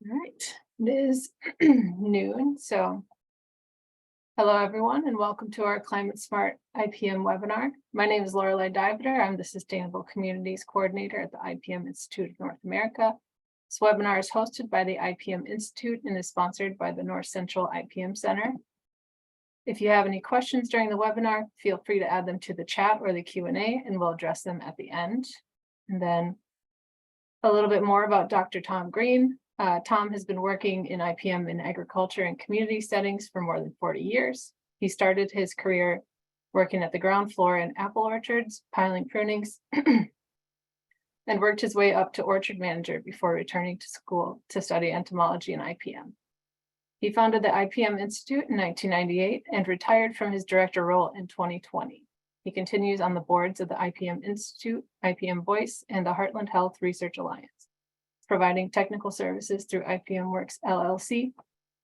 All right, it is noon. So, hello everyone, and welcome to our Climate Smart IPM webinar. My name is Lorelei Diveder. I'm the Sustainable Communities Coordinator at the IPM Institute of North America. This webinar is hosted by the IPM Institute and is sponsored by the North Central IPM Center. If you have any questions during the webinar, feel free to add them to the chat or the Q&A, and we'll address them at the end. And then a little bit more about Dr. Tom Green. Tom has been working in IPM in agriculture and community settings for more than 40 years. He started his career working at the ground floor in apple orchards, piling prunings, and worked his way up to orchard manager before returning to school to study entomology and IPM. He founded the IPM Institute in 1998 and retired from his director role in 2020. He continues on the boards of the IPM Institute, IPM Voice, and the Heartland Health Research Alliance, providing technical services through IPM Works LLC,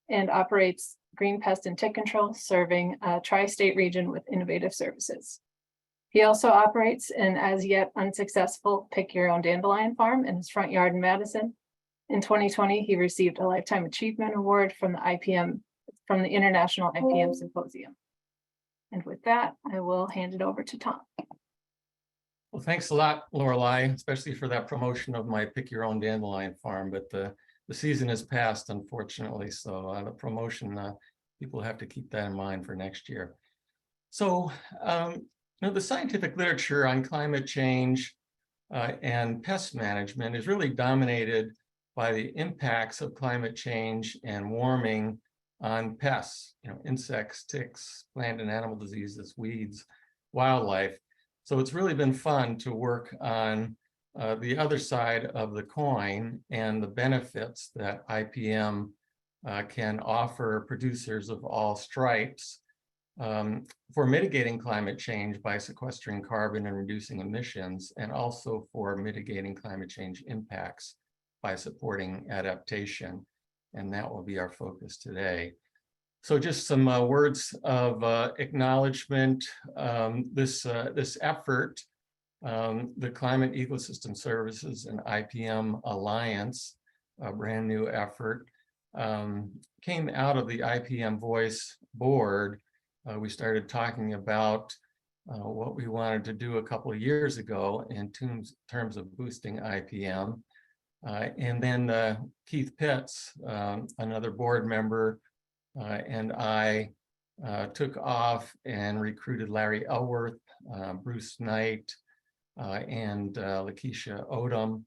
and operates Green Pest and Tick Control, serving a tri-state region with innovative services. He also operates an as yet unsuccessful pick your own dandelion farm in his front yard in Madison. In 2020, he received a Lifetime Achievement Award from the International IPM Symposium. And with that, I will hand it over to Tom. Well, thanks a lot, Lorelei, especially for that promotion of my pick your own dandelion farm. But the season has passed, unfortunately, so the promotion, people have to keep that in mind for next year. So, the scientific literature on climate change and pest management is really dominated by the impacts of climate change and warming on pests, insects, ticks, plant and animal diseases, weeds, wildlife. So it's really been fun to work on the other side of the coin and the benefits that IPM can offer producers of all stripes for mitigating climate change by sequestering carbon and reducing emissions, and also for mitigating climate change impacts by supporting adaptation. And that will be our focus today. So just some words of acknowledgement. This effort, the Climate Ecosystem Services and IPM Alliance, a brand new effort, came out of the IPM Voice board. We started talking about what we wanted to do a couple of years ago in terms of boosting IPM. And then Keith Pitts, another board member, and I took off and recruited Larry Elworth, Bruce Knight, and Lakeisha Odom,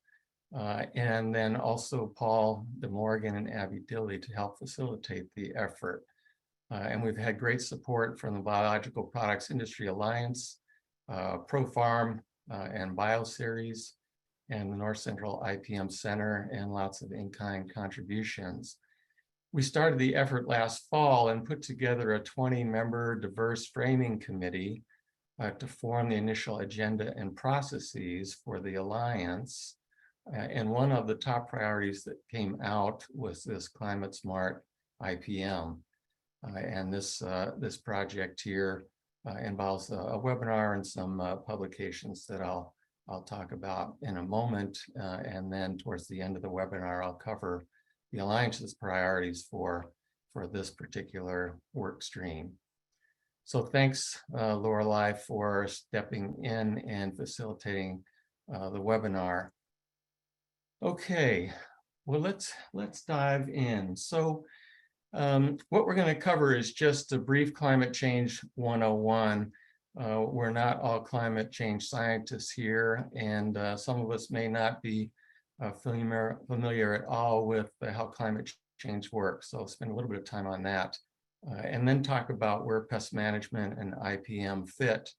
and then also Paul DeMorgan and Abby Dilley to help facilitate the effort. And we've had great support from the Biological Products Industry Alliance, ProFarm, and BioSeries, and the North Central IPM Center, and lots of in-kind contributions. We started the effort last fall and put together a 20-member diverse framing committee to form the initial agenda and processes for the Alliance. And one of the top priorities that came out was this Climate Smart IPM. And this project here involves a webinar and some publications that I'll talk about in a moment. And then towards the end of the webinar, I'll cover the Alliance's priorities for this particular work stream. So thanks, Lorelei, for stepping in and facilitating the webinar. Okay, well, let's dive in. So what we're going to cover is just a brief Climate Change 101. We're not all climate change scientists here, and some of us may not be familiar at all with how climate change works. So I'll spend a little bit of time on that, and then talk about where pest management and IPM fit,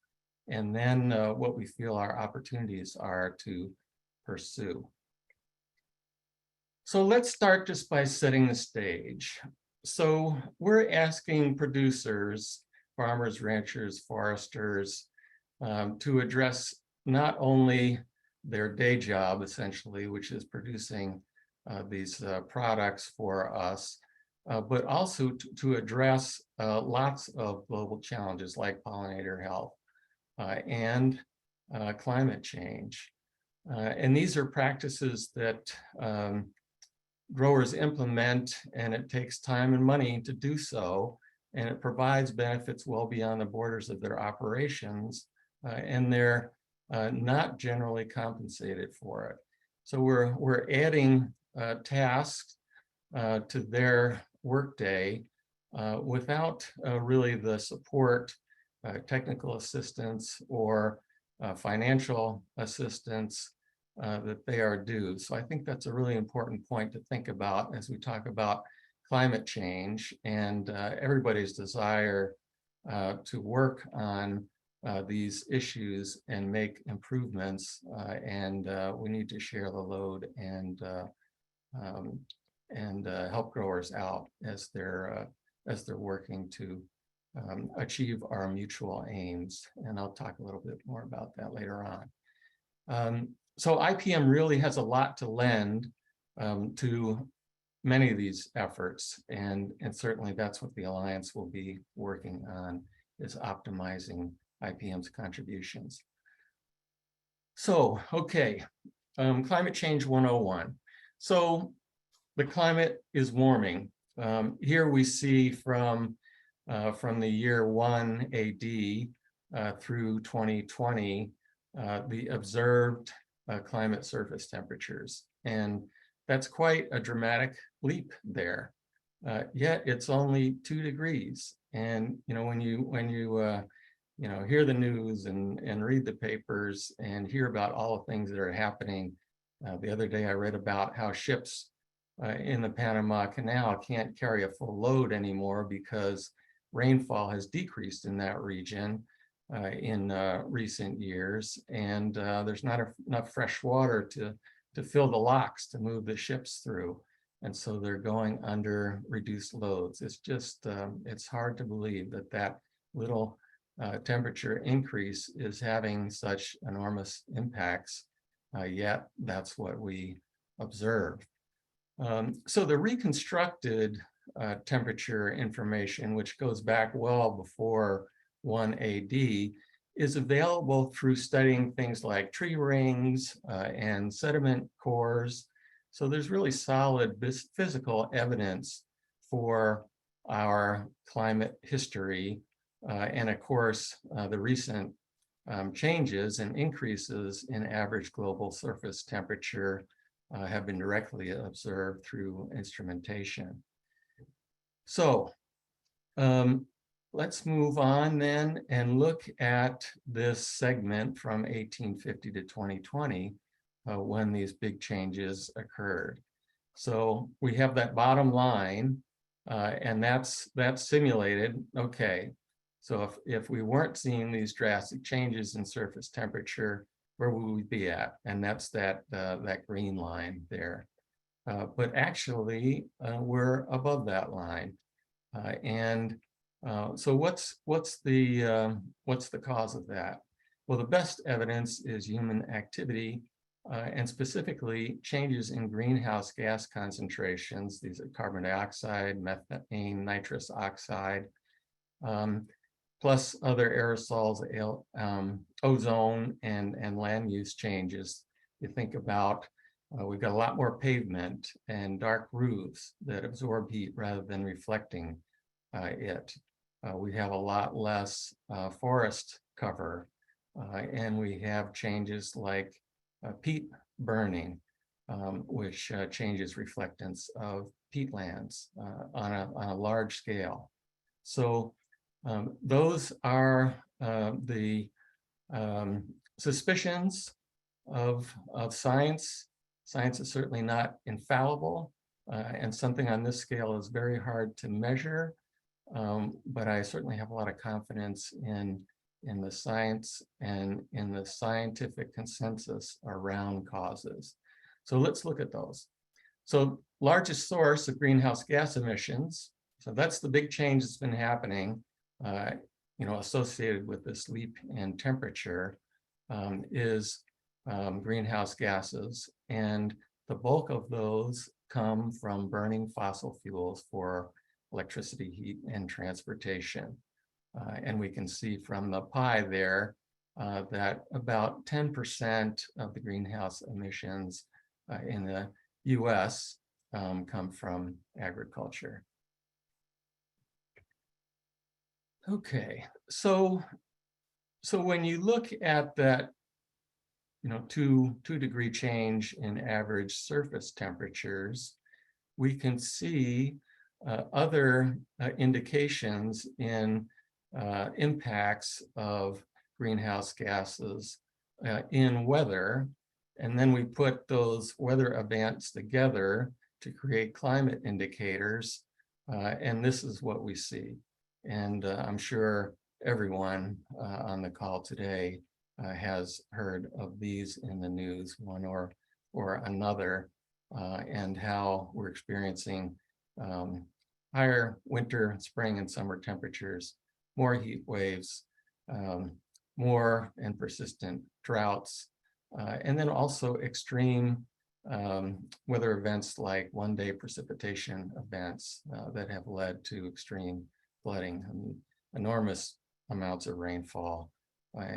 and then what we feel our opportunities are to pursue. So let's start just by setting the stage. So we're asking producers, farmers, ranchers, foresters, to address not only their day job, essentially, which is producing these products for us, but also to address lots of global challenges like pollinator health and climate change. And these are practices that growers implement, and it takes time and money to do so, and it provides benefits well beyond the borders of their operations, and they're not generally compensated for it. So we're adding tasks to their workday without really the support, technical assistance, or financial assistance that they are due. So I think that's a really important point to think about as we talk about climate change and everybody's desire to work on these issues and make improvements, and we need to share the load and help growers out as they're working to achieve our mutual aims. And I'll talk a little bit more about that later on. So IPM really has a lot to lend to many of these efforts, and certainly that's what the Alliance will be working on, is optimizing IPM's contributions. So, okay, climate change 101. So the climate is warming. Here we see from the year 1 AD through 2020, the observed climate surface temperatures. And that's quite a dramatic leap there. Yet it's only 2 degrees. And when you hear the news and read the papers and hear about all the things that are happening. The other day I read about how ships in the Panama Canal can't carry a full load anymore because rainfall has decreased in that region in recent years, and there's not enough fresh water to fill the locks to move the ships through, and so they're going under reduced loads. It's just it's hard to believe that little temperature increase is having such enormous impacts, yet that's what we observe. So the reconstructed temperature information, which goes back well before 1 AD, is available through studying things like tree rings and sediment cores. So there's really solid physical evidence for our climate history. And of course, the recent changes and increases in average global surface temperature have been directly observed through instrumentation. So let's move on then and look at this segment from 1850 to 2020 when these big changes occurred. So we have that bottom line, and that's simulated. Okay, so if we weren't seeing these drastic changes in surface temperature, where would we be at? And that's that green line there. But actually, we're above that line. So what's the cause of that? Well, the best evidence is human activity, and specifically changes in greenhouse gas concentrations. These are carbon dioxide, methane, nitrous oxide, plus other aerosols, ozone, and land use changes. You think about, we've got a lot more pavement and dark roofs that absorb heat rather than reflecting it. We have a lot less forest cover, and we have changes like peat burning, which changes reflectance of peatlands on a large scale. So those are the suspicions of science. Science is certainly not infallible, and something on this scale is very hard to measure, but I certainly have a lot of confidence in the science and in the scientific consensus around causes. So let's look at those. So largest source of greenhouse gas emissions, so that's the big change that's been happening associated with this leap in temperature, is greenhouse gases. And the bulk of those come from burning fossil fuels for electricity, heat, and transportation. And we can see from the pie there that about 10% of the greenhouse emissions in the US come from agriculture. Okay, so when you look at that, two-degree change in average surface temperatures, we can see other indications in impacts of greenhouse gases in weather. And then we put those weather events together to create climate indicators. And this is what we see. And I'm sure everyone on the call today has heard of these in the news, one or another, and how we're experiencing higher winter, spring, and summer temperatures, more heat waves, more and persistent droughts, and then also extreme weather events like one-day precipitation events that have led to extreme flooding. I mean, enormous amounts of rainfall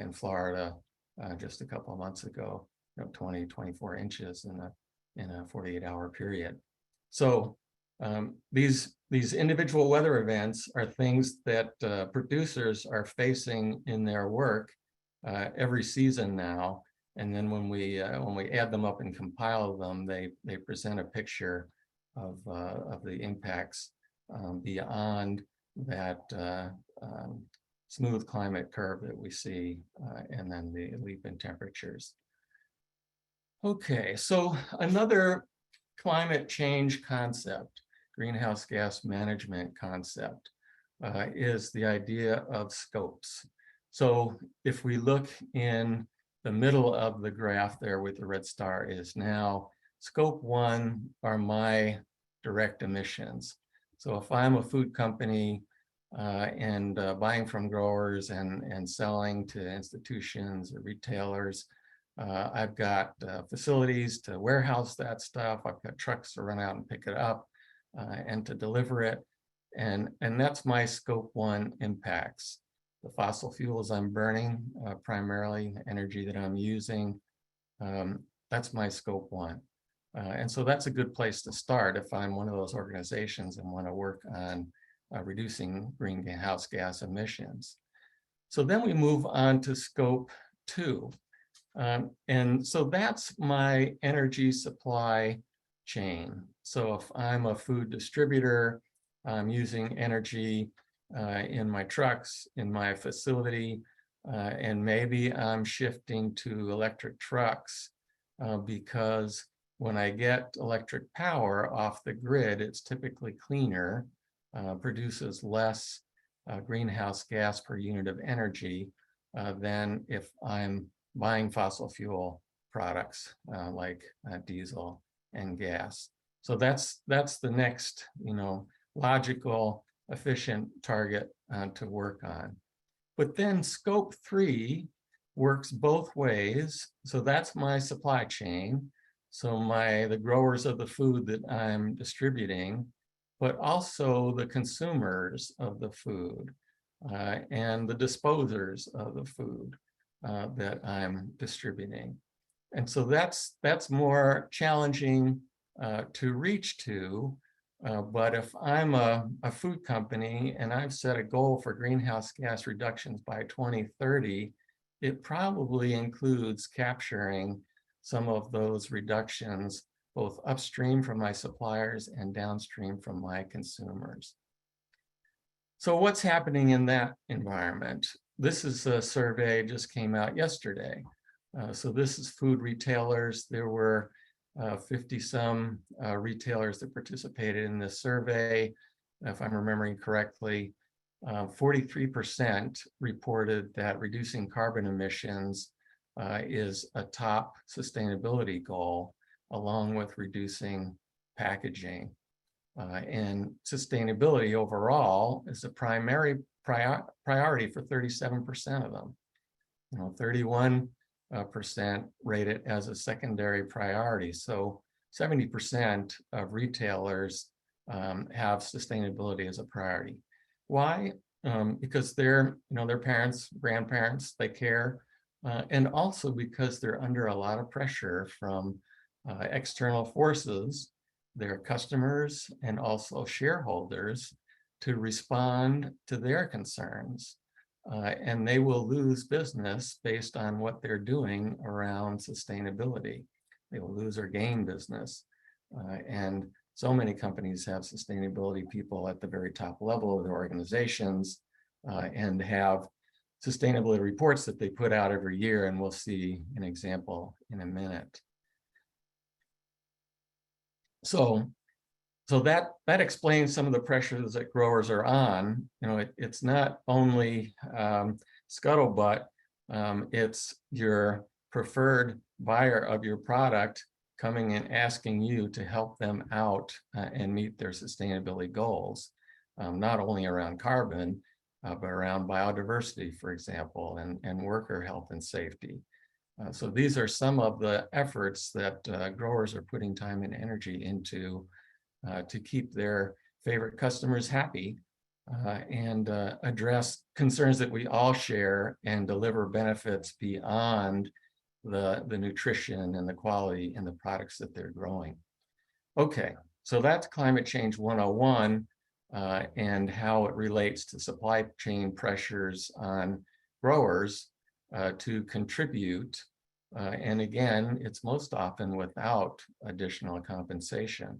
in Florida just a couple of months ago, 20, 24 inches in a 48-hour period. So these individual weather events are things that producers are facing in their work every season now. And then when we add them up and compile them, they present a picture of the impacts beyond that smooth climate curve that we see, and then the leap in temperatures. Okay, so another climate change concept, greenhouse gas management concept, is the idea of scopes. So if we look in the middle of the graph there with the red star is now scope 1 are my direct emissions. So if I'm a food company and buying from growers and selling to institutions or retailers, I've got facilities to warehouse that stuff. I've got trucks to run out and pick it up and to deliver it. And that's my scope 1 impacts. The fossil fuels I'm burning, primarily the energy that I'm using, that's my scope 1. And so that's a good place to start if I'm one of those organizations and want to work on reducing greenhouse gas emissions. So then we move on to scope 2. And so that's my energy supply chain. So if I'm a food distributor, I'm using energy in my trucks, in my facility, and maybe I'm shifting to electric trucks because when I get electric power off the grid, it's typically cleaner, produces less greenhouse gas per unit of energy than if I'm buying fossil fuel products like diesel and gas. So that's the next, logical, efficient target to work on. But then scope 3 works both ways. So that's my supply chain. So the growers of the food that I'm distributing, but also the consumers of the food and the disposers of the food that I'm distributing. And so that's more challenging to reach to. But if I'm a food company and I've set a goal for greenhouse gas reductions by 2030, it probably includes capturing some of those reductions, both upstream from my suppliers and downstream from my consumers. So what's happening in that environment? This is a survey just came out yesterday. So this is food retailers. There were 50-some retailers that participated in this survey. If I'm remembering correctly, 43% reported that reducing carbon emissions is a top sustainability goal, along with reducing packaging. And sustainability overall is a primary priority for 37% of them. 31% rate it as a secondary priority. So 70% of retailers have sustainability as a priority. Why? Because their parents, grandparents, they care, and also because they're under a lot of pressure from external forces their customers and also shareholders to respond to their concerns. And they will lose business based on what they're doing around sustainability. They will lose or gain business. And so many companies have sustainability people at the very top level of their organizations and have sustainability reports that they put out every year, and we'll see an example in a minute. So that explains some of the pressures that growers are on. You know, it's not only scuttlebutt, it's your preferred buyer of your product coming and asking you to help them out and meet their sustainability goals, not only around carbon, but around biodiversity, for example, and worker health and safety. So these are some of the efforts that growers are putting time and energy into to keep their favorite customers happy and address concerns that we all share and deliver benefits beyond the nutrition and the quality in the products that they're growing. Okay, so that's Climate Change 101 and how it relates to supply chain pressures on growers to contribute. And again, it's most often without additional compensation.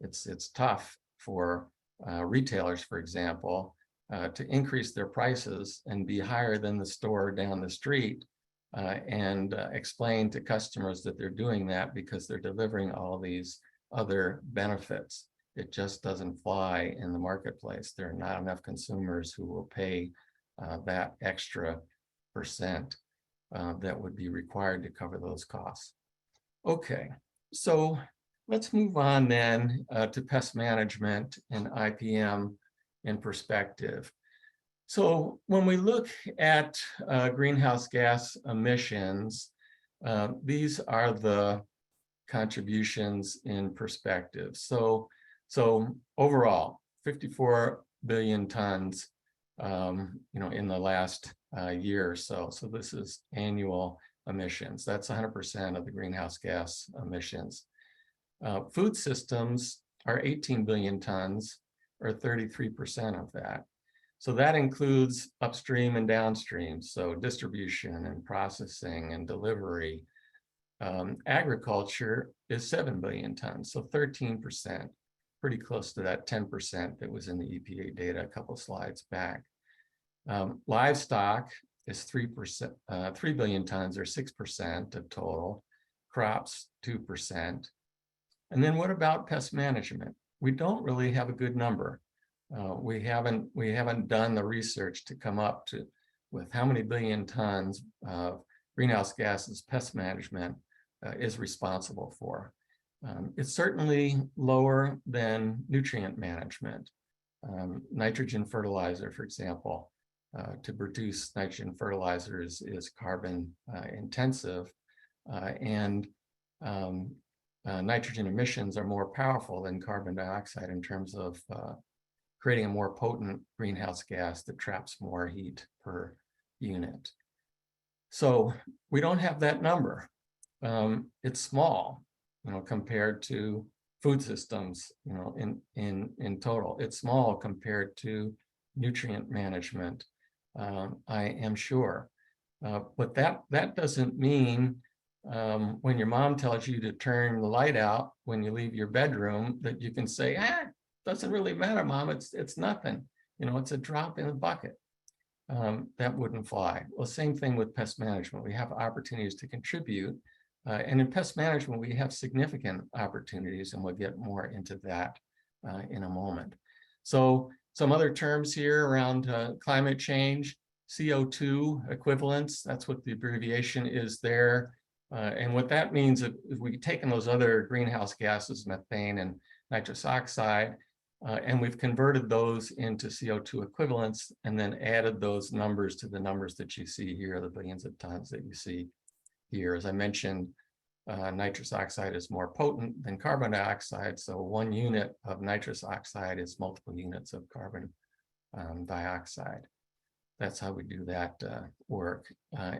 It's tough for retailers, for example, to increase their prices and be higher than the store down the street and explain to customers that they're doing that because they're delivering all these other benefits. It just doesn't fly in the marketplace. There are not enough consumers who will pay that extra percent that would be required to cover those costs. Okay, so let's move on then to pest management and IPM in perspective. So when we look at greenhouse gas emissions, these are the contributions in perspective. So overall, 54 billion tons, in the last year or so. So this is annual emissions. That's 100% of the greenhouse gas emissions. Food systems are 18 billion tons, or 33% of that. So that includes upstream and downstream, so distribution and processing and delivery. Agriculture is 7 billion tons, so 13%, pretty close to that 10% that was in the EPA data a couple slides back. Livestock is 3 billion tons, or 6% of total. Crops, 2%. And then what about pest management? We don't really have a good number. We haven't done the research to come up with how many billion tons of greenhouse gases pest management is responsible for. It's certainly lower than nutrient management. Nitrogen fertilizer, for example, to produce nitrogen fertilizers is carbon intensive, and nitrogen emissions are more powerful than carbon dioxide in terms of creating a more potent greenhouse gas that traps more heat per unit. So we don't have that number. It's small, compared to food systems, in total. It's small compared to nutrient management, I am sure. But that doesn't mean when your mom tells you to turn the light out when you leave your bedroom that you can say, doesn't really matter, Mom, it's nothing. It's a drop in the bucket. That wouldn't fly. Well, same thing with pest management. We have opportunities to contribute. And in pest management, we have significant opportunities, and we'll get more into that in a moment. So some other terms here around climate change, CO2 equivalents, that's what the abbreviation is there. And what that means is we've taken those other greenhouse gases, methane and nitrous oxide, and we've converted those into CO2 equivalents and then added those numbers to the numbers that you see here, the billions of tons that you see here. As I mentioned, nitrous oxide is more potent than carbon dioxide, so 1 unit of nitrous oxide is multiple units of carbon dioxide. That's how we do that work.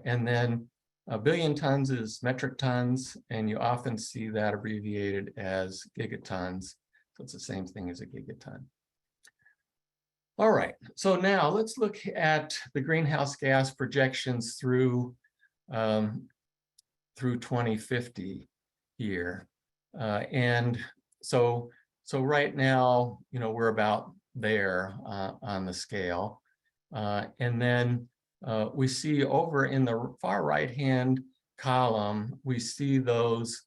And then A billion tons is metric tons, and you often see that abbreviated as gigatons. So it's the same thing as a gigaton. All right, so now let's look at the greenhouse gas projections through 2050 here. And so right now, we're about there on the scale. And then we see over in the far right-hand column, we see those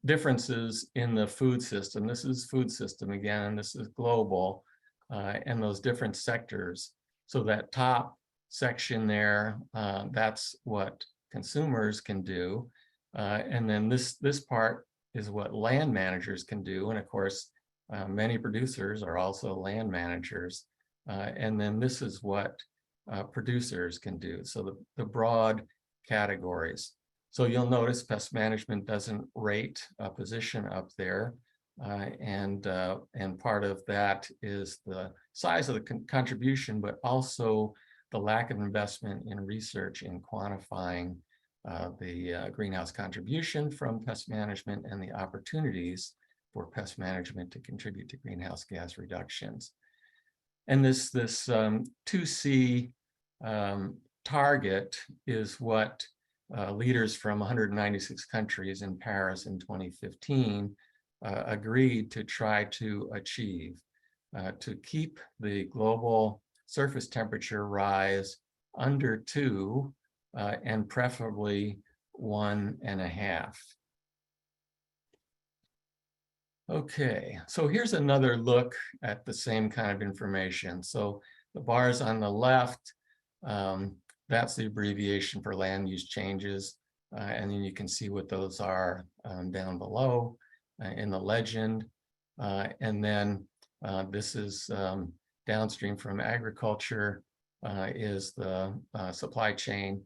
differences in the food system. This is food system again, and this is global, and those different sectors. So that top section there, that's what consumers can do. And then this part is what land managers can do. And of course, many producers are also land managers. And then this is what producers can do. So the broad categories. So you'll notice pest management doesn't rate a position up there. And part of that is the size of the contribution, but also the lack of investment in research in quantifying the greenhouse contribution from pest management and the opportunities for pest management to contribute to greenhouse gas reductions. And this 2C target is what leaders from 196 countries in Paris in 2015 agreed to try to achieve, to keep the global surface temperature rise under 2 and preferably 1.5. Okay, so here's another look at the same kind of information. So the bars on the left, that's the abbreviation for land use changes. And then you can see what those are down below in the legend. And then this is downstream from agriculture is the supply chain,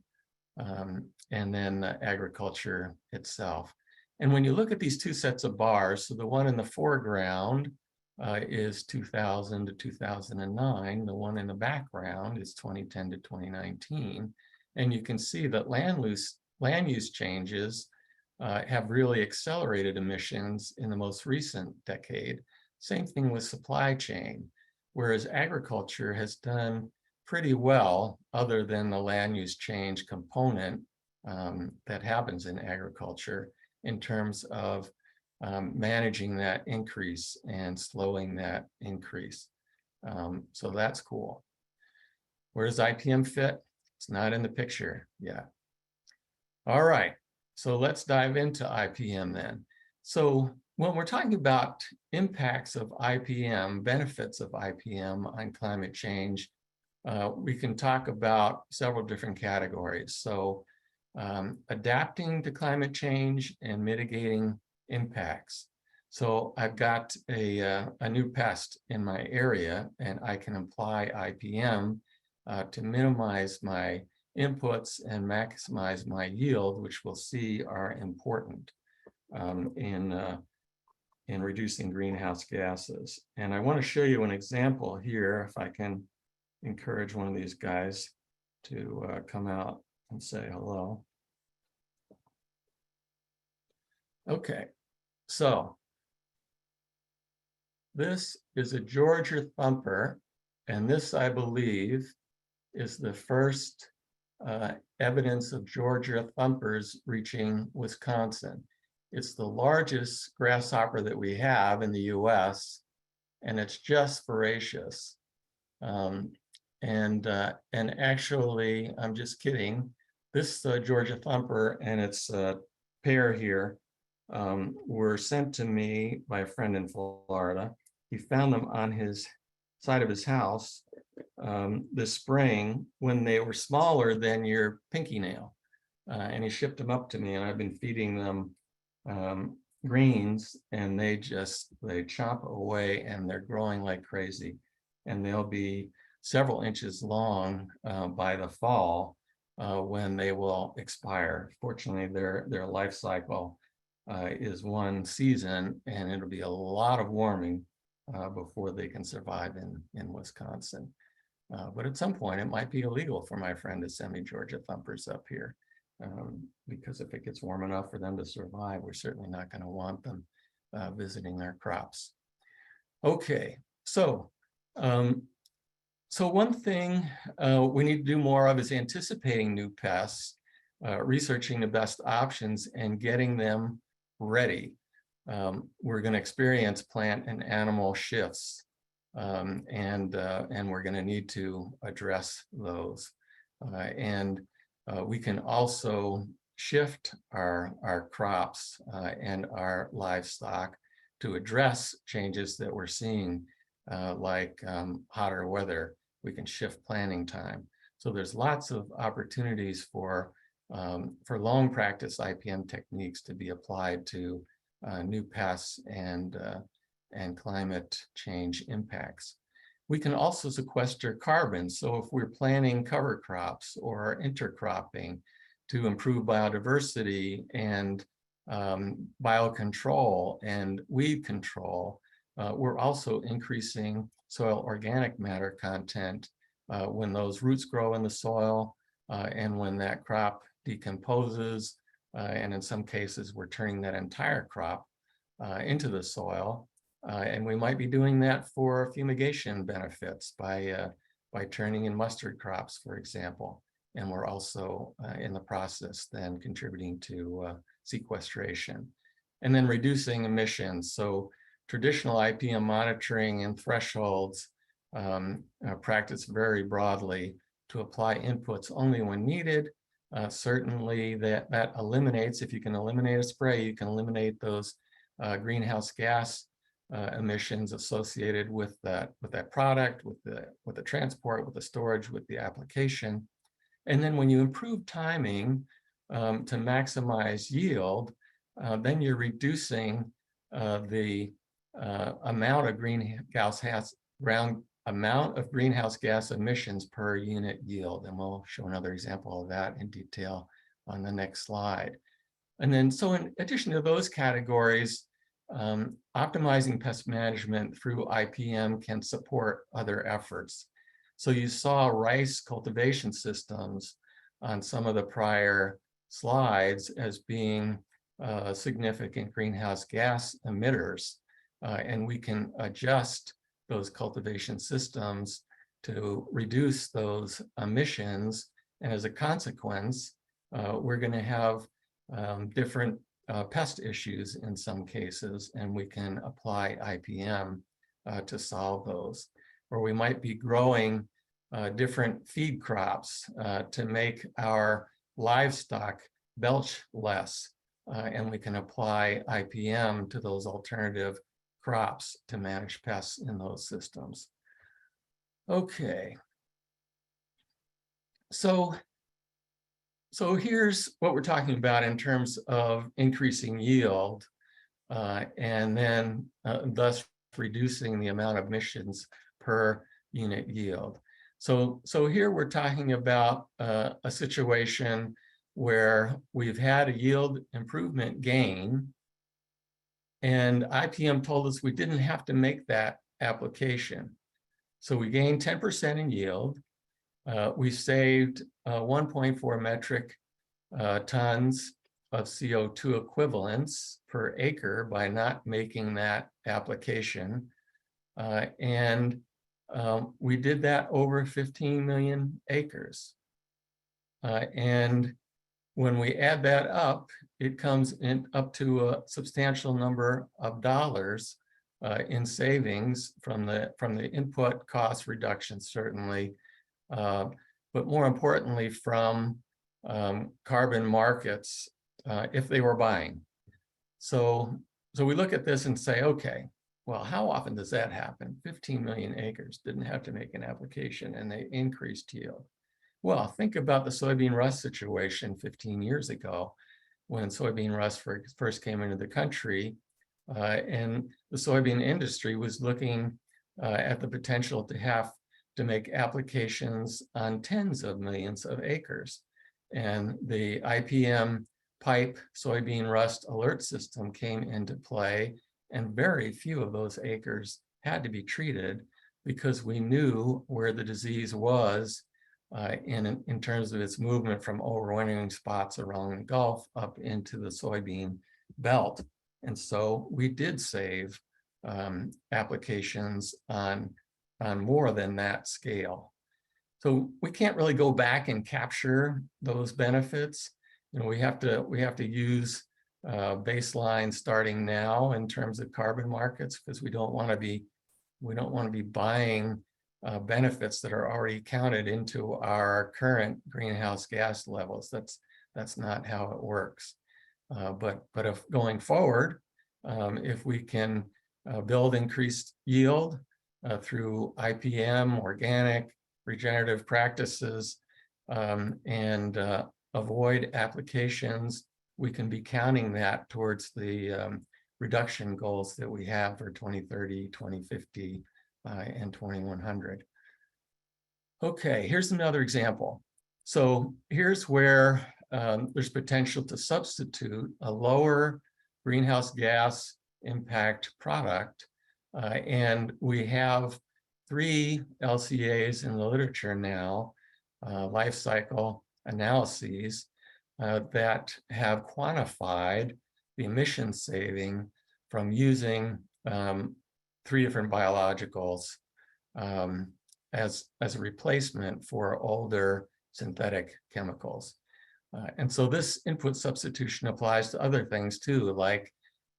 and then agriculture itself. And when you look at these two sets of bars, so the one in the foreground is 2000 to 2009. The one in the background is 2010 to 2019. And you can see that land use changes have really accelerated emissions in the most recent decade. Same thing with supply chain, whereas agriculture has done pretty well other than the land use change component that happens in agriculture in terms of managing that increase and slowing that increase. So that's cool. Where does IPM fit? It's not in the picture yet. All right, so let's dive into IPM then. So when we're talking about impacts of IPM, benefits of IPM on climate change, we can talk about several different categories. So adapting to climate change and mitigating impacts. So I've got a new pest in my area, and I can apply IPM to minimize my inputs and maximize my yield, which we'll see are important in reducing greenhouse gases. And I want to show you an example here, if I can encourage one of these guys to come out and say hello. Okay, so this is a Georgia thumper, and this, I believe, is the first evidence of Georgia thumpers reaching Wisconsin. It's the largest grasshopper that we have in the US, and it's just voracious. And actually, I'm just kidding. This Georgia thumper and its pair here were sent to me by a friend in Florida. He found them on his side of his house this spring when they were smaller than your pinky nail. And he shipped them up to me, and I've been feeding them greens, and they chomp away, and they're growing like crazy. And they'll be several inches long by the fall when they will expire. Fortunately, their life cycle is one season, and it'll be a lot of warming before they can survive in Wisconsin. But at some point, it might be illegal for my friend to send me Georgia thumpers up here. Because if it gets warm enough for them to survive, we're certainly not going to want them visiting our crops. Okay, so one thing we need to do more of is anticipating new pests, researching the best options, and getting them ready. We're going to experience plant and animal shifts, and we're going to need to address those. We can also shift our crops and our livestock to address changes that we're seeing, like hotter weather. We can shift planting time. So there's lots of opportunities for long practice IPM techniques to be applied to new pests and climate change impacts. We can also sequester carbon. So if we're planting cover crops or intercropping to improve biodiversity and biocontrol and weed control, we're also increasing soil organic matter content when those roots grow in the soil and when that crop decomposes. And in some cases, we're turning that entire crop into the soil. And we might be doing that for fumigation benefits by turning in mustard crops, for example. And we're also in the process then contributing to sequestration. And then reducing emissions. So traditional IPM monitoring and thresholds practiced very broadly to apply inputs only when needed. Certainly that eliminates, if you can eliminate a spray, you can eliminate those greenhouse gas emissions associated with that product, with the transport, with the storage, with the application. And then when you improve timing to maximize yield, then you're reducing the amount of greenhouse gas emissions per unit yield. And we'll show another example of that in detail on the next slide. And then, so in addition to those categories, optimizing pest management through IPM can support other efforts. So you saw rice cultivation systems on some of the prior slides as being significant greenhouse gas emitters. And we can adjust those cultivation systems to reduce those emissions. And as a consequence, we're going to have different pest issues in some cases, and we can apply IPM to solve those. Or we might be growing different feed crops to make our livestock belch less, and we can apply IPM to those alternative crops to manage pests in those systems. Okay. So here's what we're talking about in terms of increasing yield and then thus reducing the amount of emissions per unit yield. So here we're talking about a situation where we've had a yield improvement gain, and IPM told us we didn't have to make that application. So we gained 10% in yield. We saved 1.4 metric tons of CO2 equivalents per acre by not making that application. And we did that over 15 million acres. And when we add that up, it comes in up to a substantial number of dollars in savings from the input cost reduction, certainly, but more importantly from carbon markets if they were buying. So we look at this and say, okay, well, how often does that happen? 15 million acres didn't have to make an application and they increased yield. Well, think about the soybean rust situation 15 years ago when soybean rust first came into the country, and the soybean industry was looking at the potential to have to make applications on tens of millions of acres. And the IPM pipe soybean rust alert system came into play, and very few of those acres had to be treated. because we knew where the disease was in terms of its movement from overwintering spots around the Gulf up into the soybean belt. And so we did save applications on more than that scale. So we can't really go back and capture those benefits. You know, we have to use baseline starting now in terms of carbon markets, because we don't want to be buying benefits that are already counted into our current greenhouse gas levels. That's not how it works. But if going forward, if we can build increased yield through IPM, organic, regenerative practices, and avoid applications, we can be counting that towards the reduction goals that we have for 2030, 2050, and 2100. Okay, here's another example. So here's where there's potential to substitute a lower greenhouse gas impact product. And we have 3 LCAs in the literature now, life cycle analyses, that have quantified the emission saving from using 3 different biologicals as a replacement for older synthetic chemicals. And so this input substitution applies to other things too, like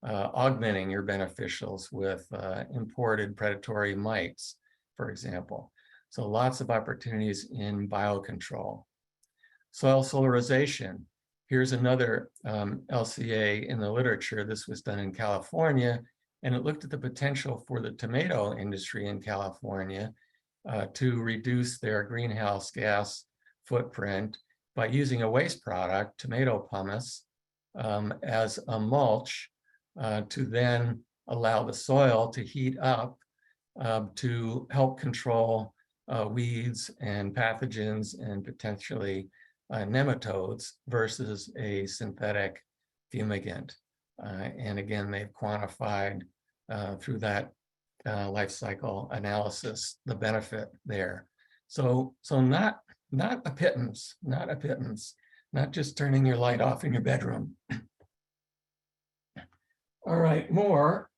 augmenting your beneficials with imported predatory mites, for example. So lots of opportunities in biocontrol. Soil solarization. Here's another LCA in the literature. This was done in California, and it looked at the potential for the tomato industry in California to reduce their greenhouse gas footprint by using a waste product, tomato pumice, as a mulch to then allow the soil to heat up to help control weeds and pathogens and potentially nematodes versus a synthetic fumigant. And again, they've quantified through that life cycle analysis the benefit there. So not a pittance, not just turning your light off in your bedroom. All right, more.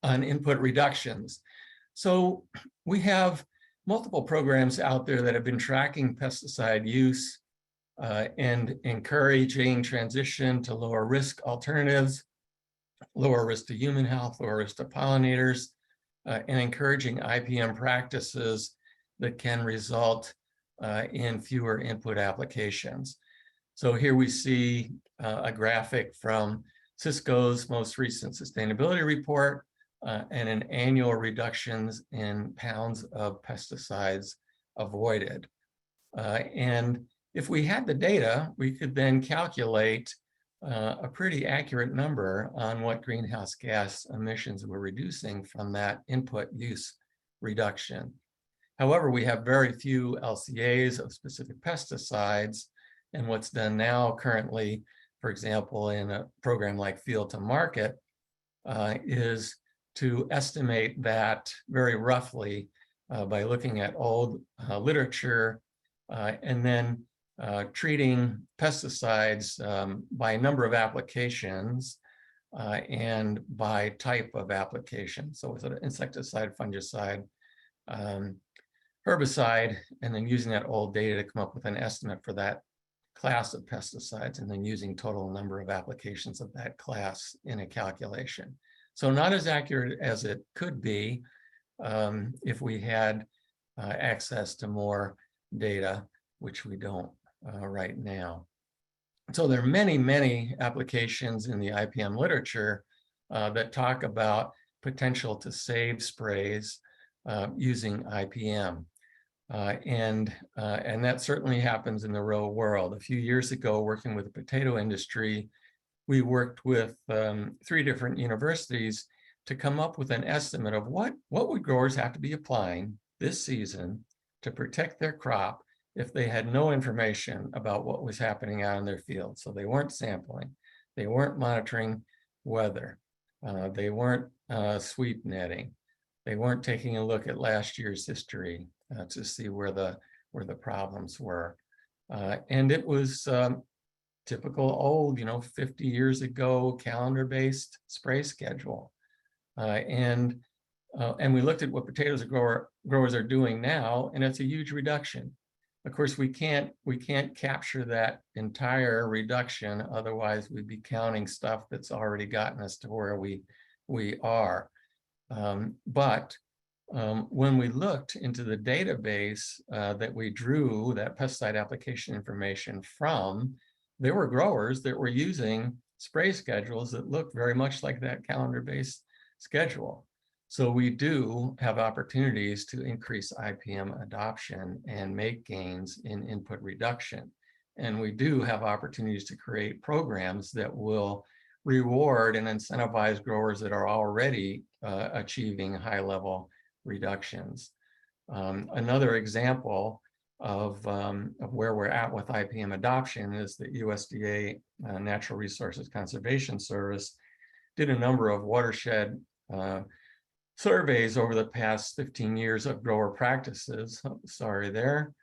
On input reductions. So we have multiple programs out there that have been tracking pesticide use and encouraging transition to lower risk alternatives, lower risk to human health, lower risk to pollinators, and encouraging IPM practices that can result in fewer input applications. So here we see a graphic from Cisco's most recent sustainability report and an annual reductions in pounds of pesticides avoided. And if we had the data, we could then calculate a pretty accurate number on what greenhouse gas emissions we're reducing from that input use reduction. However, we have very few LCAs of specific pesticides, and what's done now currently, for example, in a program like Field to Market, is to estimate that very roughly by looking at old literature and then treating pesticides by number of applications and by type of application. So with an insecticide, fungicide, herbicide, and then using that old data to come up with an estimate for that class of pesticides, and then using total number of applications of that class in a calculation. So not as accurate as it could be if we had access to more data, which we don't right now. So there are many, many applications in the IPM literature that talk about potential to save sprays using IPM. And that certainly happens in the real world. A few years ago, working with the potato industry, we worked with 3 different universities to come up with an estimate of what would growers have to be applying this season to protect their crop if they had no information about what was happening out in their field. So they weren't sampling, they weren't monitoring weather. They weren't sweep netting. They weren't taking a look at last year's history to see where the problems were. And it was typical old, 50 years ago, calendar-based spray schedule. And we looked at what potatoes growers are doing now, and it's a huge reduction. Of course, we can't capture that entire reduction, otherwise we'd be counting stuff that's already gotten us to where we are. But when we looked into the database that we drew that pesticide application information from, there were growers that were using spray schedules that look very much like that calendar-based schedule. So we do have opportunities to increase IPM adoption and make gains in input reduction. And we do have opportunities to create programs that will reward and incentivize growers that are already achieving high-level reductions. Another example of where we're at with IPM adoption is that USDA Natural Resources Conservation Service did a number of watershed surveys over the past 15 years of grower practices. Oh, sorry there.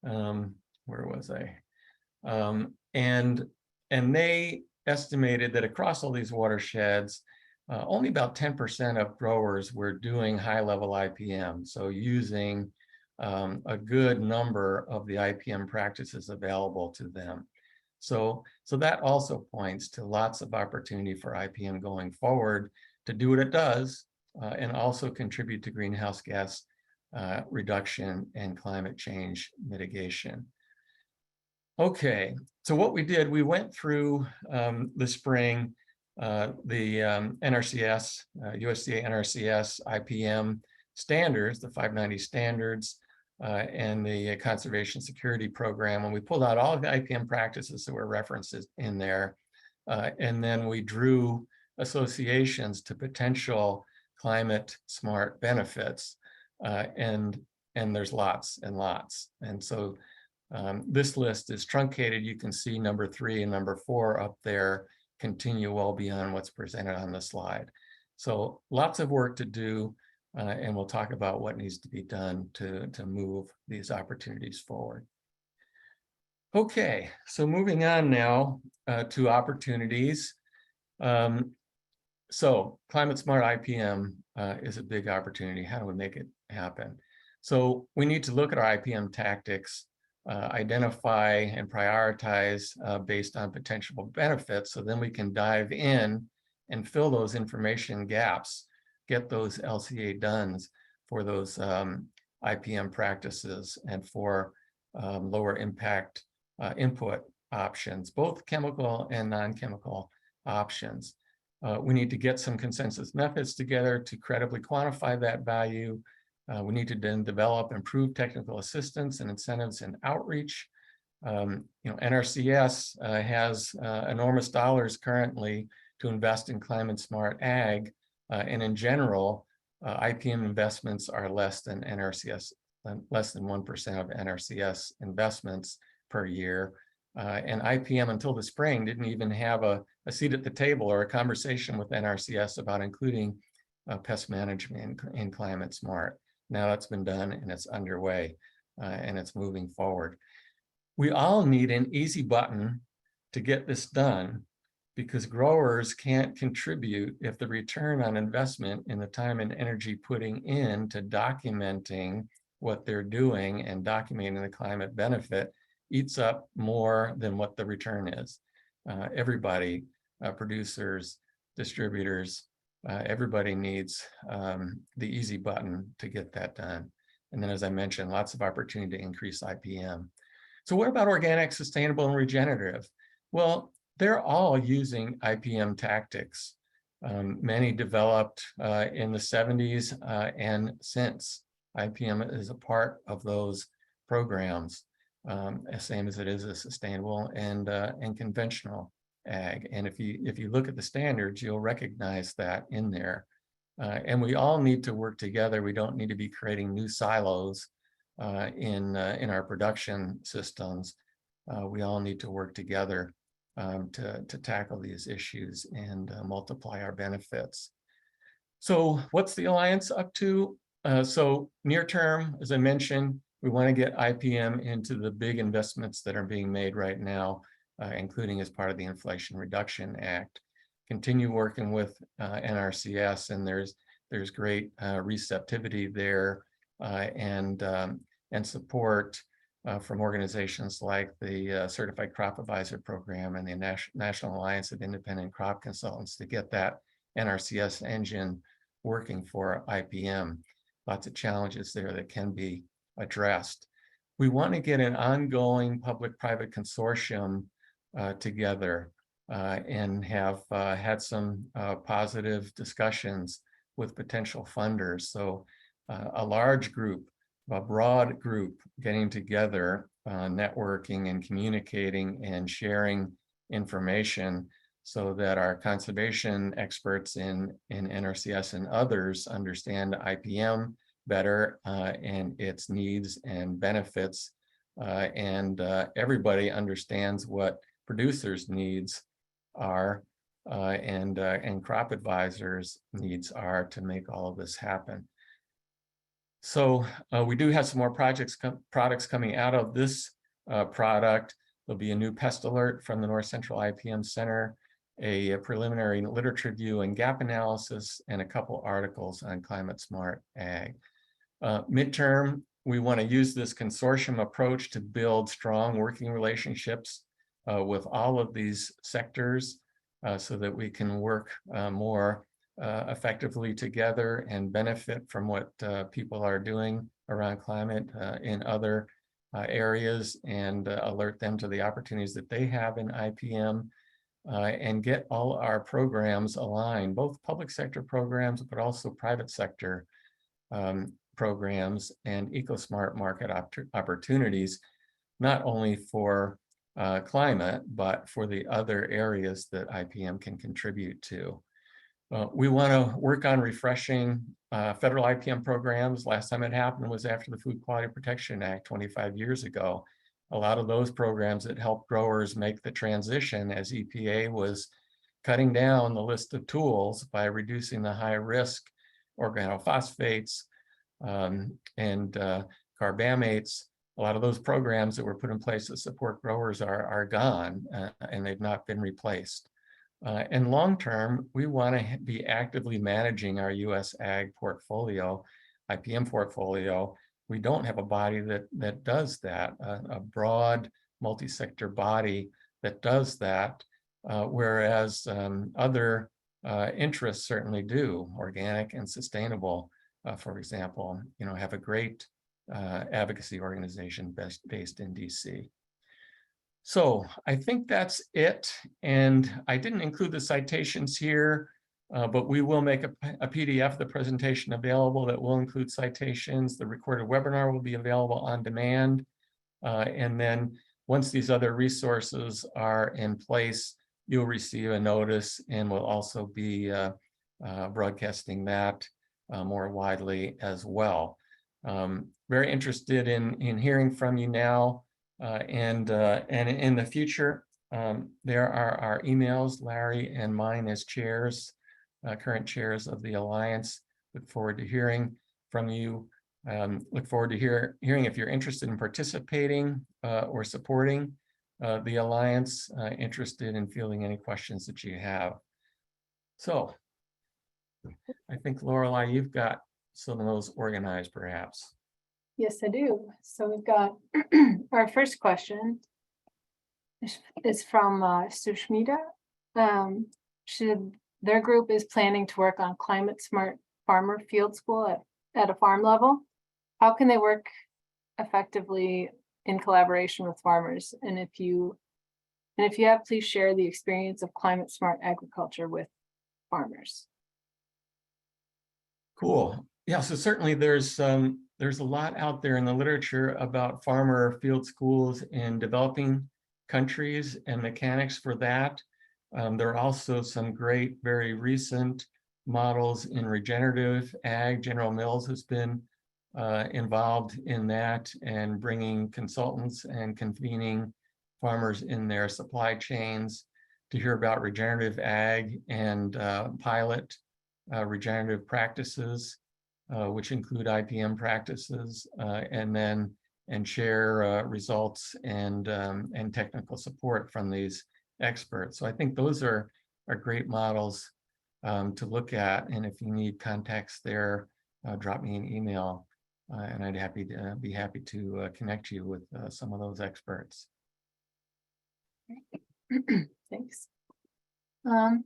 Where was I? And they estimated that across all these watersheds, only about 10% of growers were doing high-level IPM, so using a good number of the IPM practices available to them. So that also points to lots of opportunity for IPM going forward to do what it does, and also contribute to greenhouse gas reduction and climate change mitigation. Okay, so what we did, we went through the spring, the NRCS, USDA NRCS IPM standards, the 590 standards, and the Conservation Security Program, and we pulled out all of the IPM practices that were referenced in there, and then we drew associations to potential climate smart benefits, and there's lots and lots. And so this list is truncated. You can see number 3 and number 4 up there continue well beyond what's presented on the slide. So lots of work to do, and we'll talk about what needs to be done to move these opportunities forward. Okay, so moving on now to opportunities. So climate smart IPM is a big opportunity. How do we make it happen? So we need to look at our IPM tactics, identify and prioritize based on potential benefits, so then we can dive in and fill those information gaps, get those LCA dones for those IPM practices and for lower impact input options, both chemical and non-chemical options. We need to get some consensus methods together to credibly quantify that value. We need to then develop improved technical assistance and incentives and outreach. NRCS has enormous dollars currently to invest in climate smart ag, and in general, IPM investments are less than 1% of NRCS investments per year. And IPM until the spring didn't even have a seat at the table or a conversation with NRCS about including pest management in climate smart. Now that's been done and it's underway and it's moving forward. We all need an easy button to get this done, because growers can't contribute if the return on investment in the time and energy putting into documenting what they're doing and documenting the climate benefit eats up more than what the return is. Everybody, producers, distributors, everybody needs the easy button to get that done. And then, as I mentioned, lots of opportunity to increase IPM. So what about organic, sustainable, and regenerative? Well, they're all using IPM tactics. Many developed in the 70s and since. IPM is a part of those programs, same as it is a sustainable and conventional ag. And if you look at the standards, you'll recognize that in there. And we all need to work together. We don't need to be creating new silos in our production systems. We all need to work together to tackle these issues and multiply our benefits. So what's the Alliance up to? So near term, as I mentioned, we want to get IPM into the big investments that are being made right now, including as part of the Inflation Reduction Act. Continue working with NRCS, and there's great receptivity there and support from organizations like the Certified Crop Advisor Program and the National Alliance of Independent Crop Consultants to get that NRCS engine working for IPM. Lots of challenges there that can be addressed. We want to get an ongoing public-private consortium together and have had some positive discussions with potential funders. So a large group, a broad group getting together, networking and communicating and sharing information so that our conservation experts in NRCS and others understand IPM better and its needs and benefits, and everybody understands what producers' needs are and crop advisors' needs are to make all of this happen. So we do have some more products coming out of this product. There'll be a new pest alert from the North Central IPM Center, a preliminary literature review and gap analysis, and a couple articles on climate smart ag. Midterm, we want to use this consortium approach to build strong working relationships with all of these sectors so that we can work more effectively together and benefit from what people are doing around climate in other areas and alert them to the opportunities that they have in IPM and get all our programs aligned, both public sector programs, but also private sector programs and EcoSmart market opportunities, not only for climate, but for the other areas that IPM can contribute to. We want to work on refreshing federal IPM programs. Last time it happened was after the Food Quality Protection Act 25 years ago. A lot of those programs that helped growers make the transition as EPA was cutting down the list of tools by reducing the high risk organophosphates and carbamates. A lot of those programs that were put in place to support growers are gone and they've not been replaced. And long-term, we want to be actively managing our U.S. ag portfolio, IPM portfolio. We don't have a body that does that, a broad multi-sector body that does that, whereas other interests certainly do. Organic and sustainable, for example, have a great advocacy organization based in DC. So I think that's it. And I didn't include the citations here, but we will make a PDF of the presentation available that will include citations. The recorded webinar will be available on demand. And then once these other resources are in place, you'll receive a notice, and we'll also be broadcasting that more widely as well. Very interested in hearing from you now. And in the future, there are our emails, Larry and mine as chairs, current chairs of the Alliance. Look forward to hearing from you. Look forward to hearing if you're interested in participating or supporting the Alliance, interested in fielding any questions that you have. So I think, Lorelei, you've got some of those organized perhaps. Yes, I do. So we've got our first question is from Sushmita. Their group is planning to work on climate smart farmer field school at a farm level. How can they work effectively in collaboration with farmers? And if you have, please share the experience of climate smart agriculture with farmers. Cool. Yeah, so certainly there's a lot out there in the literature about farmer field schools in developing countries and mechanics for that. There are also some great, very recent models in regenerative ag. General Mills has been involved in that and bringing consultants and convening farmers in their supply chains, to hear about regenerative ag and pilot regenerative practices, which include IPM practices, and share results and technical support from these experts. So I think those are great models to look at. And if you need context there, drop me an email, and I'd be happy to connect you with some of those experts. Thanks. And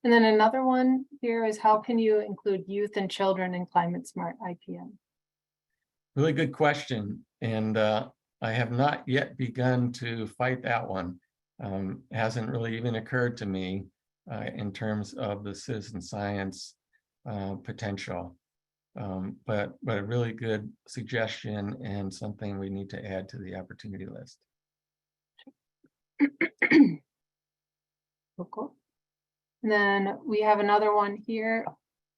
then another one here is, how can you include youth and children in climate smart IPM? Really good question. And I have not yet begun to fight that one. Hasn't really even occurred to me in terms of the citizen science potential. But a really good suggestion and something we need to add to the opportunity list. Cool. And then we have another one here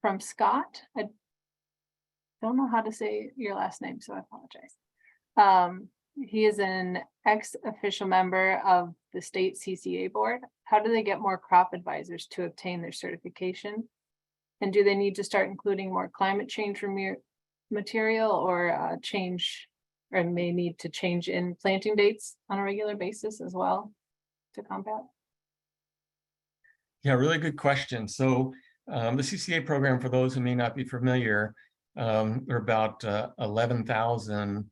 from Scott. I don't know how to say your last name, so I apologize. He is an ex-official member of the state CCA board. How do they get more crop advisors to obtain their certification? And do they need to start including more climate change material, or may need to change in planting dates on a regular basis as well to combat? Yeah, really good question. So the CCA program, for those who may not be familiar, there are about 11,000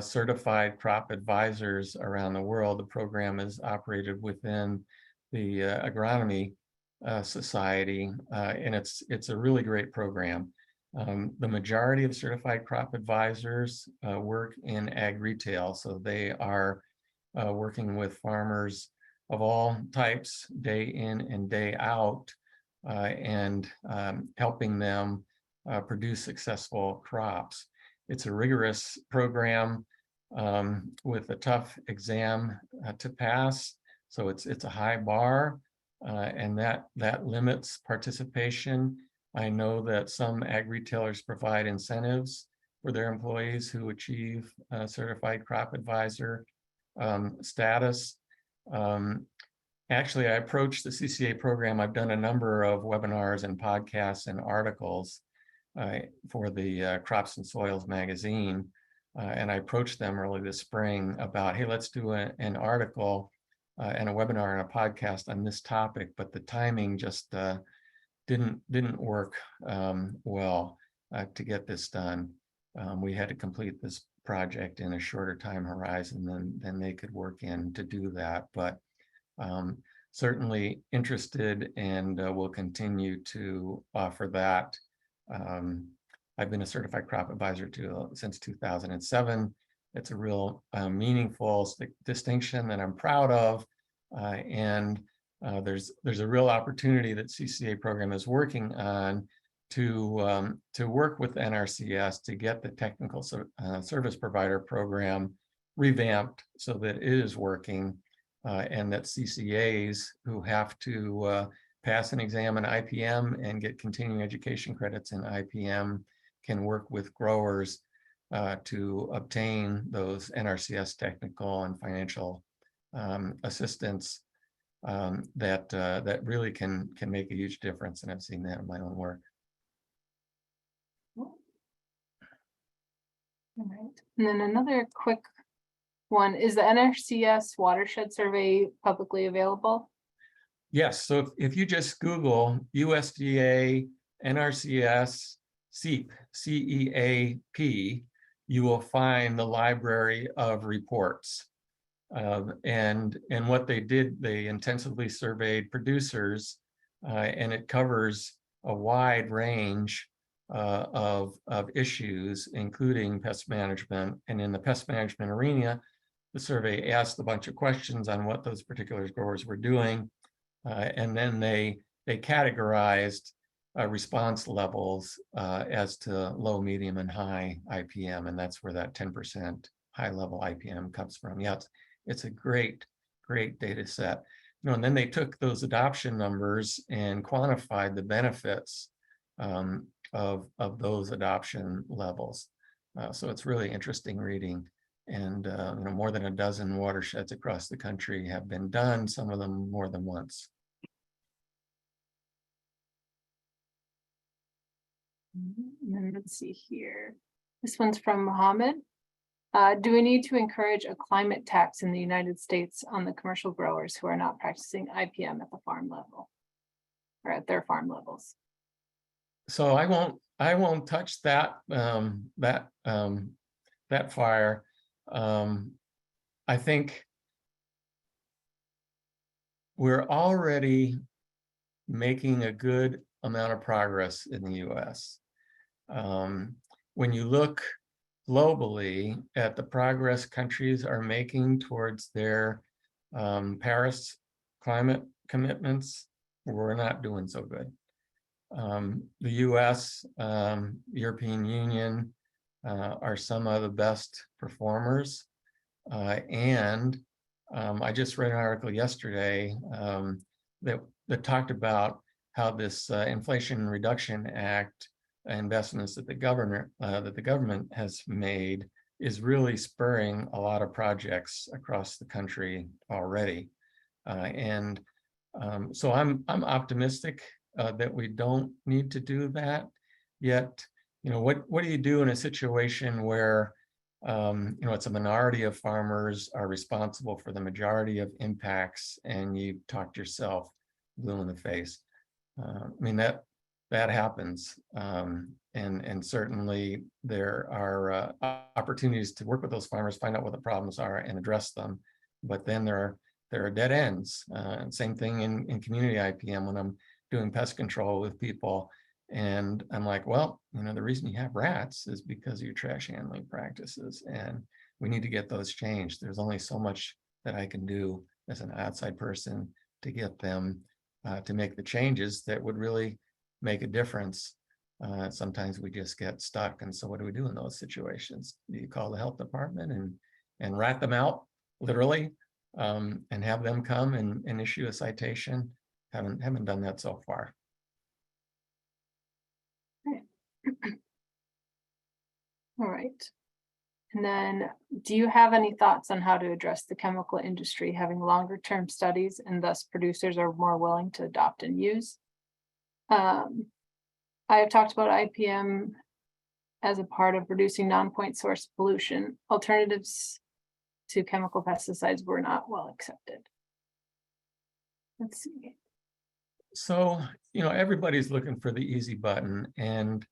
certified crop advisors around the world. The program is operated within the Agronomy Society, and it's a really great program. The majority of certified crop advisors work in ag retail, so they are working with farmers of all types, day in and day out, and helping them produce successful crops. It's a rigorous program with a tough exam to pass, so it's a high bar, and that limits participation. I know that some ag retailers provide incentives for their employees who achieve certified crop advisor status. Actually, I approached the CCA program. I've done a number of webinars and podcasts and articles for the Crops and Soils magazine. And I approached them early this spring about, hey, let's do an article and a webinar and a podcast on this topic, but the timing just didn't work well to get this done. We had to complete this project in a shorter time horizon than they could work in to do that, but certainly interested, and will continue to offer that. I've been a certified crop advisor since 2007. It's a real meaningful distinction that I'm proud of, and there's a real opportunity that CCA program is working on to work with NRCS to get the technical service provider program revamped so that it is working, and that CCAs who have to pass an exam in IPM and get continuing education credits in IPM can work with growers to obtain those NRCS technical and financial assistance that really can make a huge difference. And I've seen that in my own work. All right. And then another quick one, is the NRCS watershed survey publicly available? Yes. So if you just Google USDA NRCS CEAP, CEAP, you will find the library of reports. And what they did, they intensively surveyed producers, and it covers a wide range of issues, including pest management. And in the pest management arena, the survey asked a bunch of questions on what those particular growers were doing, and then they categorized response levels as to low, medium, and high IPM, and that's where that 10% high-level IPM comes from. Yeah, it's a great data set. And then they took those adoption numbers and quantified the benefits of those adoption levels. So it's really interesting reading. And more than a dozen watersheds across the country have been done, some of them more than once. And then let's see here. This one's from Mohammed. Do we need to encourage a climate tax in the United States on the commercial growers who are not practicing IPM at the farm level or at their farm levels? So I won't touch that that fire. I think we're already making a good amount of progress in the US. When you look globally at the progress countries are making towards their Paris climate commitments, we're not doing so good. The US, European Union are some of the best performers. And I just read an article yesterday that talked about how this Inflation Reduction Act investments that the government has made is really spurring a lot of projects across the country already. So I'm optimistic that we don't need to do that yet. What do you do in a situation where it's a minority of farmers are responsible for the majority of impacts, and you talked yourself blue in the face? That happens, and certainly there are opportunities to work with those farmers, find out what the problems are, and address them. But then there are dead ends. And same thing in community IPM when I'm doing pest control with people, and I'm like, well, the reason you have rats is because of your trash handling practices, and we need to get those changed. There's only so much that I can do as an outside person to get them to make the changes that would really make a difference. Sometimes we just get stuck. And so what do we do in those situations? Do you call the health department and rat them out, literally, and have them come and issue a citation? Haven't done that so far. All right. And then, do you have any thoughts on how to address the chemical industry having longer term studies and thus producers are more willing to adopt and use? I have talked about IPM as a part of reducing non-point source pollution. Alternatives to chemical pesticides were not well accepted. Let's see. So, everybody's looking for the easy button, and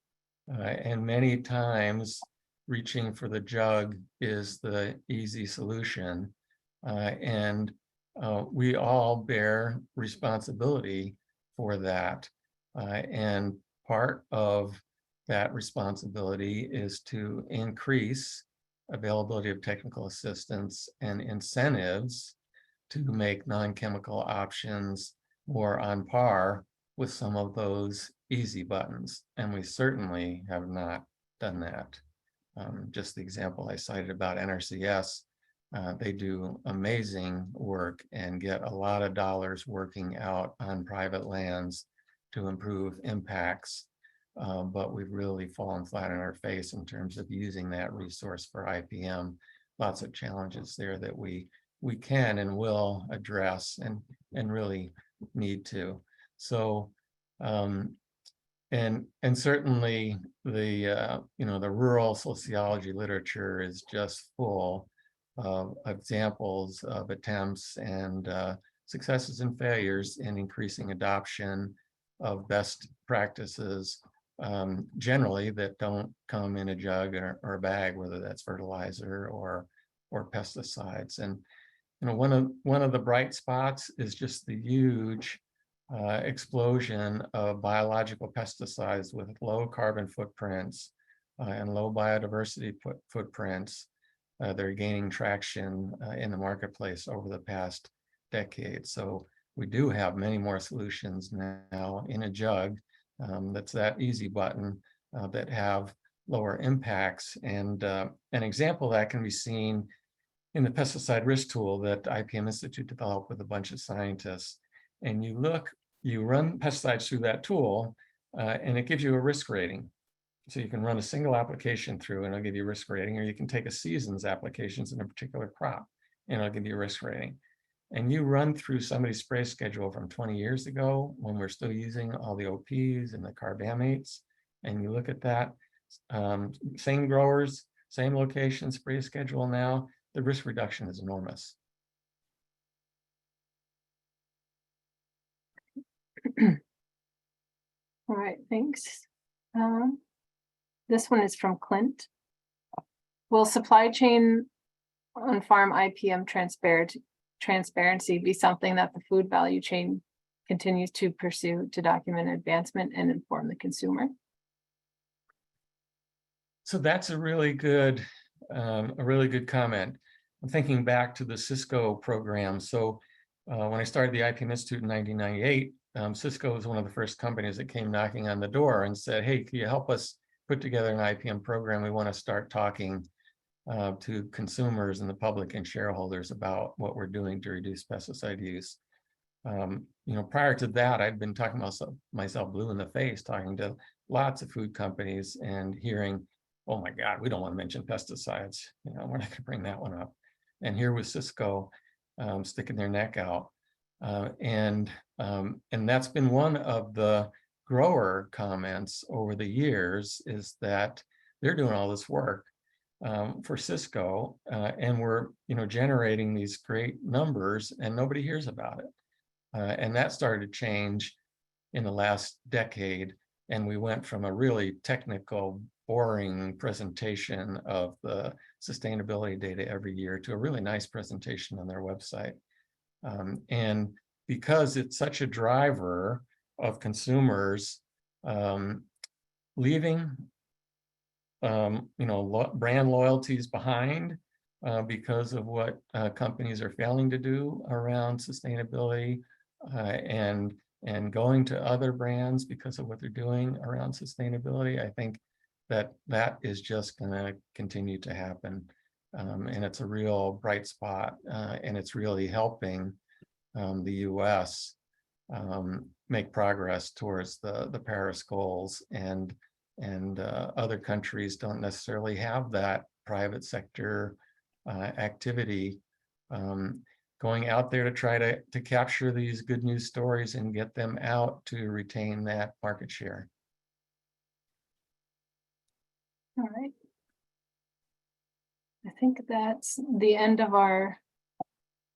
many times reaching for the jug is the easy solution. We all bear responsibility for that. And part of that responsibility is to increase availability of technical assistance and incentives to make non-chemical options more on par with some of those easy buttons. And we certainly have not done that. Just the example I cited about NRCS, they do amazing work and get a lot of dollars working out on private lands to improve impacts. But we've really fallen flat on our face in terms of using that resource for IPM. Lots of challenges there that we can and will address and really need to. So, and certainly the the rural sociology literature is just full of examples of attempts and successes and failures in increasing adoption of best practices, generally that don't come in a jug or a bag, whether that's fertilizer or pesticides. And one of the bright spots is just the huge explosion of biological pesticides with low carbon footprints and low biodiversity footprints. They're gaining traction in the marketplace over the past decade. So we do have many more solutions now in a jug that's that easy button that have lower impacts. And an example that can be seen in the pesticide risk tool that IPM Institute developed with a bunch of scientists. And you run pesticides through that tool, and it gives you a risk rating. So you can run a single application through and it'll give you risk rating, or you can take a season's applications in a particular crop and it'll give you a risk rating. And you run through somebody's spray schedule from 20 years ago when we're still using all the OPs and the carbamates, and you look at that, same growers, same location, spray schedule now, the risk reduction is enormous. All right, thanks. This one is from Clint. Will supply chain on farm IPM transparency be something that the food value chain continues to pursue to document advancement and inform the consumer? So that's a really good comment. I'm thinking back to the Cisco program. So when I started the IPM Institute in 1998, Cisco was one of the first companies that came knocking on the door and said, hey, can you help us put together an IPM program? We want to start talking to consumers and the public and shareholders about what we're doing to reduce pesticide use. Prior to that, I'd been talking myself blue in the face, talking to lots of food companies and hearing, oh my God, we don't want to mention pesticides. We're not going to bring that one up. And here was Cisco sticking their neck out. And that's been one of the grower comments over the years, is that they're doing all this work for Cisco, and we're generating these great numbers and nobody hears about it. And that started to change in the last decade. And we went from a really technical, boring presentation of the sustainability data every year to a really nice presentation on their website. And because it's such a driver of consumers leaving brand loyalties behind because of what companies are failing to do around sustainability, and going to other brands because of what they're doing around sustainability, I think that is just going to continue to happen. And it's a real bright spot, and it's really helping the US make progress towards the Paris goals, and other countries don't necessarily have that private sector activity going out there to try to capture these good news stories and get them out to retain that market share. All right. I think that's the end of our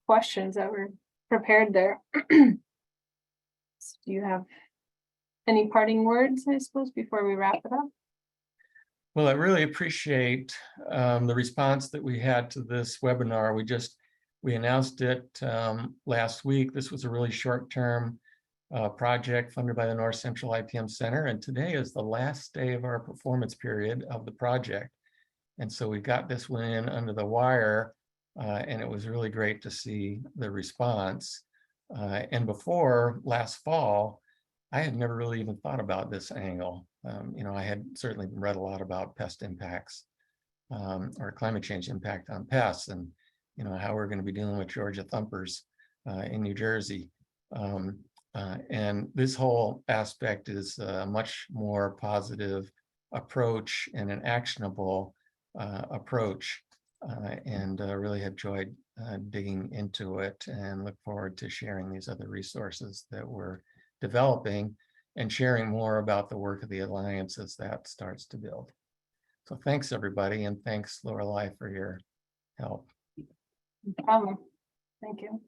questions that were prepared there. Do you have any parting words, I suppose, before we wrap it up? Well, I really appreciate the response that we had to this webinar. We announced it last week. This was a really short-term project funded by the North Central IPM Center, and today is the last day of our performance period of the project. And so we got this one in under the wire, and it was really great to see the response. And before last fall, I had never really even thought about this angle. I had certainly read a lot about pest impacts or climate change impact on pests, and how we're going to be dealing with Georgia thumpers in New Jersey. And this whole aspect is a much more positive approach and an actionable approach, and really have enjoyed digging into it, and look forward to sharing these other resources that we're developing and sharing more about the work of the Alliance as that starts to build. So thanks, everybody, and thanks, Lorelei, for your help. No problem. Thank you.